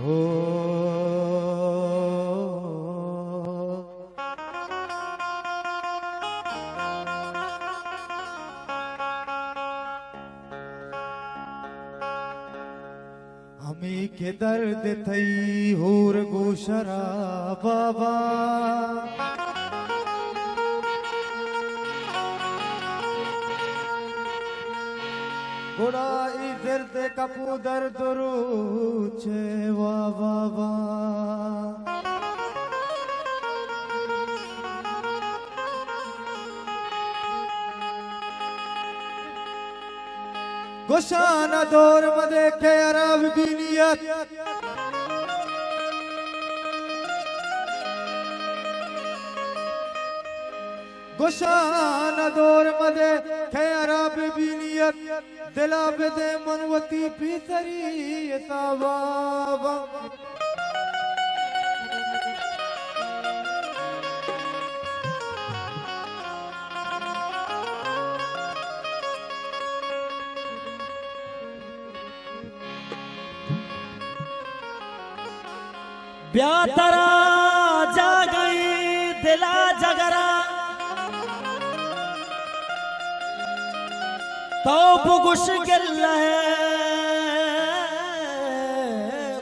हो हमी के दर्द थई होर गोशरा बाबा गोड़ा इधर ते कपू दर्द रूचे वा बाबा गोशाना दौर मदे के अरब बीनियत गोशाना दौर मदे के अरब बीनियत दिला बेदे मनवती पीतरी बाबा ब्यातरा जा गई दिला जगरा तो बुगुश गिल है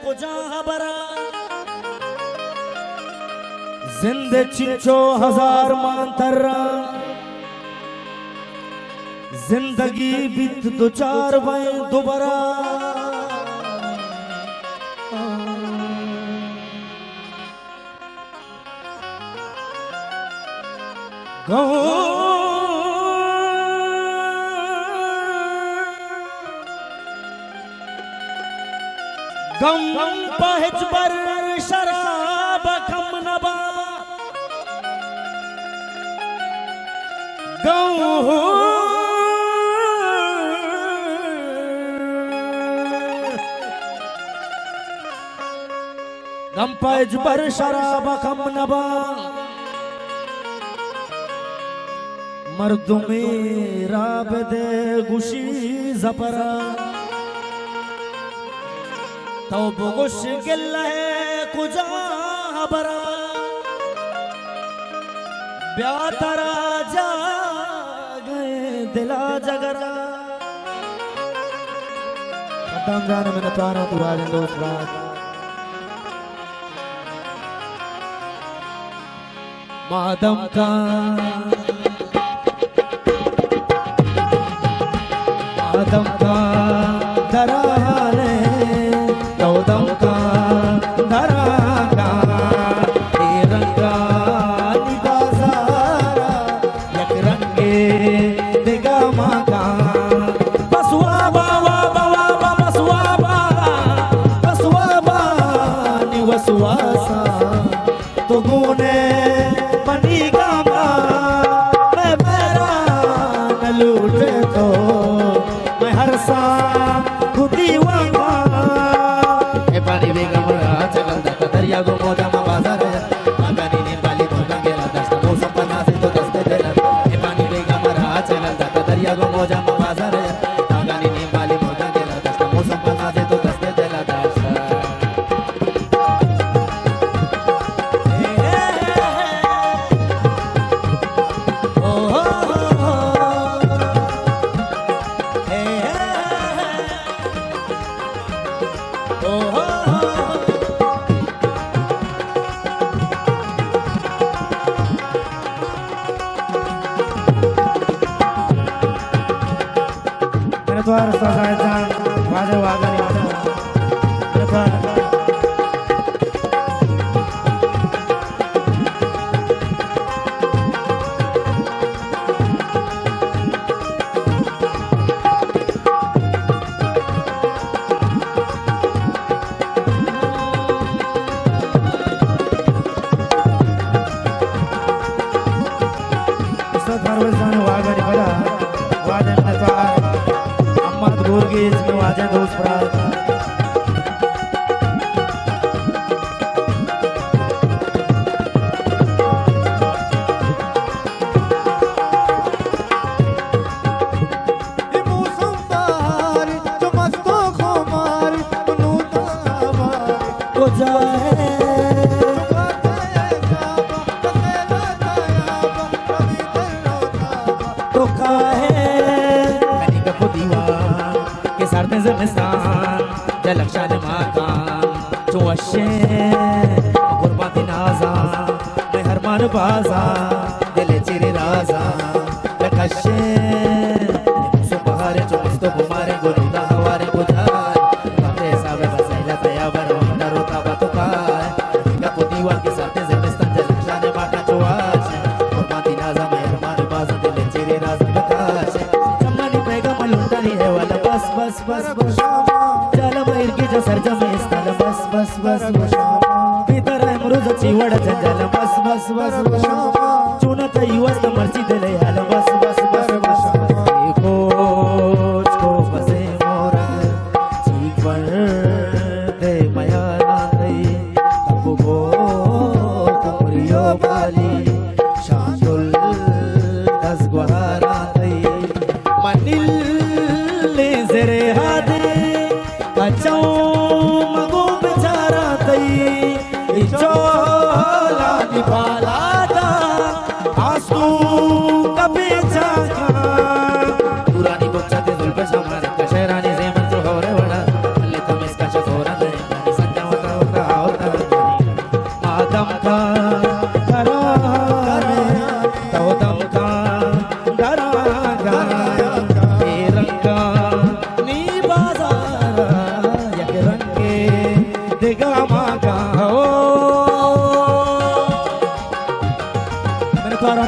कुजा खबरा जिंदे चिंचो हजार मांतरा जिंदगी बीत दो चार भाई दोबारा गम पहच पर शराब खम नबा गम पहच पर शराब खम नबा मर्द मेरा बदे गुशी जपरा तो बुगुश गिल है कुजा बरा ब्यातरा जा गए दिला जगरा खत्म जाने में नतारा तू राजन दोस्त रात मादम का आदम का दराने दौदम का दरागा रंगा निबाजारा यक रंगे दिगा मागा बसुआ बावा बावा बसुआ बा नि वसुआसा तो गुने बनी गामा मैं मेरा न लूटे तो हरसा खुदी वांगा ए पानी बेगम राज गंदा कदरिया गो मोजा मा बाजार आगानी ने बाली भगा गेला दस्ता मौसम पना से तो दस्ते देला ए पानी बेगम राज गंदा कदरिया गो मोजा मा बाजार आगानी ने बाली भगा गेला दस्ता मौसम पना से तो दस्ते देला दस्ता द्वार सजायजान वाजे वागनी इसमें वाजा दोस्त प्रार्थ को जाए तो काहे कनी का को दीवान के सारते ज़मिस्तान जलक्षान माकान चुवशे गुरबाती नाजा मैं हरमान बाजा दिले चिरे राजा लकशे सुपहारे चुमस्तो बुमारे गुरुदा हवारे बुझार बाते सावे बसैला तया बरो डरोता बतुकार का को दीवान के सारते ज़मिस्तान जलक्षान माका चुवश गुरबाती नाजा मैं हरमान बाजा दिले चिरे राजा लकशे सम्मानी पैगाम लुंटानी है वाला बस बस बस बस चल बैर की जो सरजा में इस्ताल बस बस बस बस भीतर है मरुज चिवड़ जंजाल बस बस बस बस चुनत युवस्त मर्ची दिले हाल बस बस बस बस कोच को बसे मोरा चीक पर दे माया नाते तब को कमरियो वाली शांतुल दस गुहारा ते मनिल ले जरे हादे कचौ मगो बेचारा तई इचोला निपाला दा आसू कबे जाका पुरानी गोचा दे दुल पे समारे कशरानी जेमन जो होरे वड़ा ले तुम इसका चतोरा दे संजा होता होता होता आदम का करा तो दम का डरा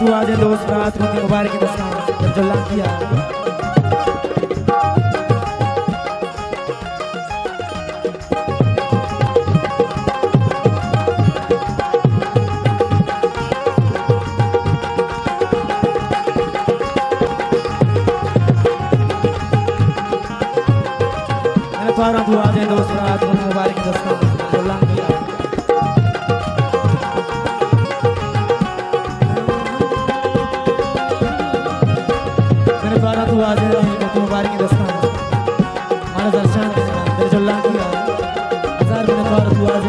तू आज दोस्त रात को मुबारक की दस्तान जल्ला किया मैंने तू आज दोस्त रात को मुबारक की दस्तान जल्ला किया तू आज को मुबारक की दस्तान हमारा दर्शन तेरे जल्ला किया हजार मैंने द्वारा तू आज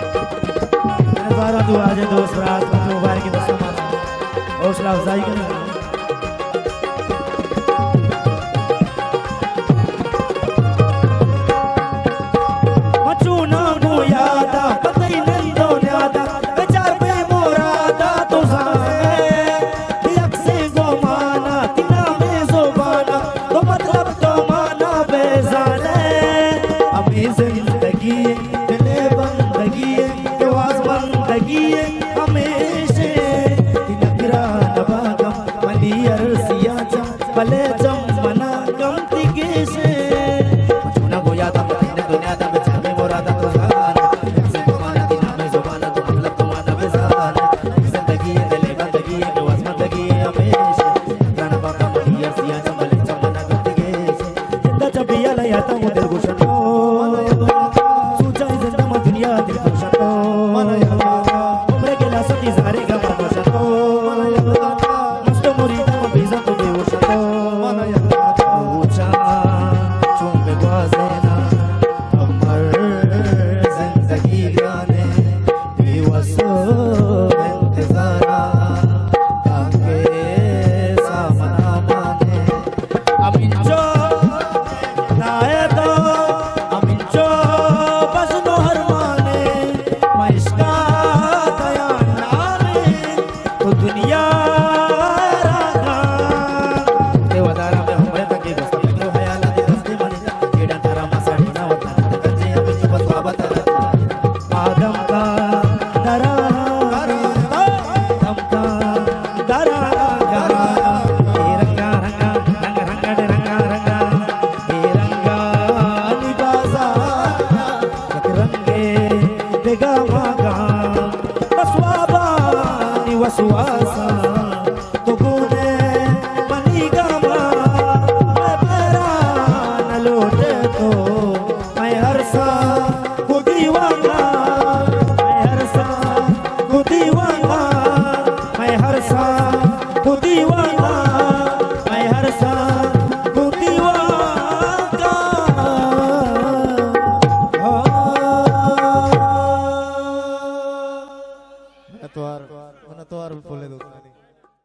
मैंने द्वारा तू आज दोस्त रात को मुबारक की दस्तान हौसला अफजाई करें मचूना को यादा पतई नंदो न्यादा बेचार पे मोरादा तो सामे यक्से गो माना तिना में ज़ुबाना तो मतलब तो माना बेजाने अभी जिंदगी दिले बंदगी के वास बंदगी हमेशा હું દીવાનો